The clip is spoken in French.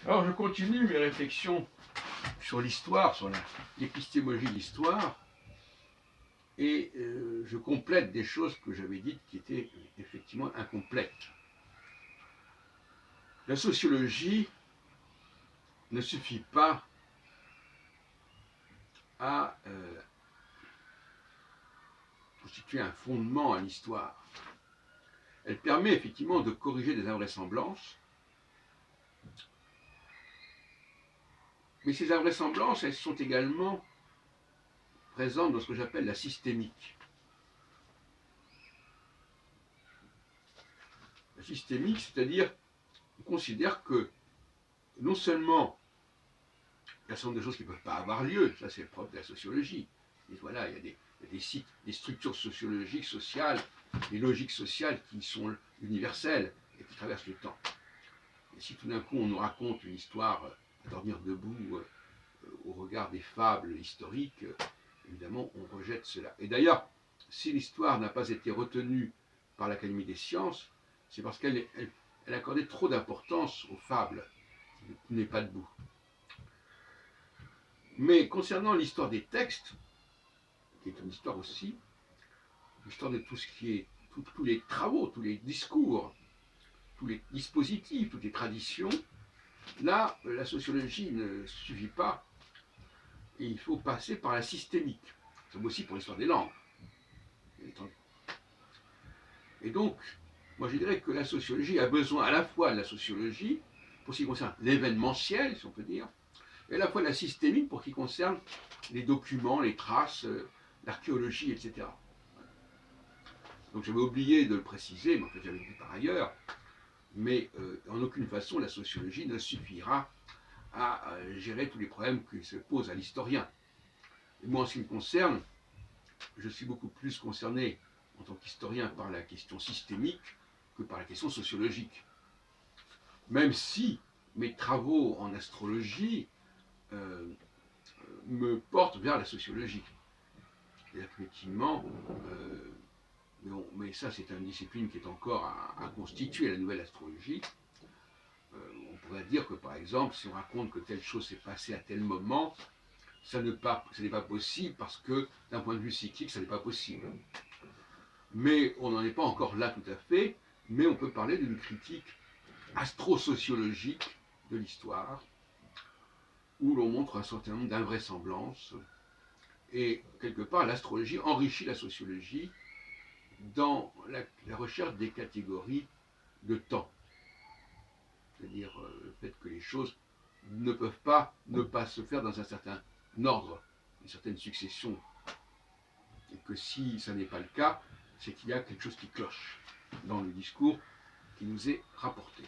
Alors je continue mes réflexions sur l'histoire, sur l'épistémologie de l'histoire, et je complète des choses que j'avais dites qui étaient effectivement incomplètes. La sociologie ne suffit pas à constituer un fondement à l'histoire. Elle permet effectivement de corriger des invraisemblances, mais ces invraisemblances, elles sont également présentes dans ce que j'appelle la systémique. La systémique, c'est-à-dire, on considère que non seulement il y a un certain nombre de choses qui ne peuvent pas avoir lieu, ça c'est le propre de la sociologie. Et voilà, il y a des sites, des structures sociologiques, sociales, des logiques sociales qui sont universelles et qui traversent le temps. Et si tout d'un coup on nous raconte une histoire à dormir debout au regard des fables historiques, évidemment on rejette cela. Et d'ailleurs, si l'histoire n'a pas été retenue par l'Académie des sciences, c'est parce qu'elle accordait trop d'importance aux fables, qui ne tenaient pas debout. Mais concernant l'histoire des textes, qui est une histoire aussi, l'histoire de tout ce qui est, tous les travaux, tous les discours, tous les dispositifs, toutes les traditions, là, la sociologie ne suffit pas, et il faut passer par la systémique. C'est aussi pour l'histoire des langues. Et donc, moi je dirais que la sociologie a besoin à la fois de la sociologie, pour ce qui concerne l'événementiel, si on peut dire, et à la fois de la systémique pour ce qui concerne les documents, les traces, l'archéologie, etc. Donc j'avais oublié de le préciser, mais en fait j'avais dit par ailleurs, mais en aucune façon la sociologie ne suffira à gérer tous les problèmes qui se posent à l'historien. Et moi en ce qui me concerne, je suis beaucoup plus concerné en tant qu'historien par la question systémique que par la question sociologique. Même si mes travaux en astrologie me portent vers la sociologie. Et effectivement, mais ça c'est une discipline qui est encore à constituer, la nouvelle astrologie. On pourrait dire que par exemple, si on raconte que telle chose s'est passée à tel moment, ce n'est pas possible parce que d'un point de vue cyclique, ça n'est pas possible. Mais on n'en est pas encore là tout à fait, mais on peut parler d'une critique astro-sociologique de l'histoire, où l'on montre un certain nombre d'invraisemblances, et quelque part l'astrologie enrichit la sociologie dans la recherche des catégories de temps. C'est-à-dire le fait que les choses ne peuvent pas ne pas se faire dans un certain ordre, une certaine succession. Et que si ça n'est pas le cas, c'est qu'il y a quelque chose qui cloche dans le discours qui nous est rapporté.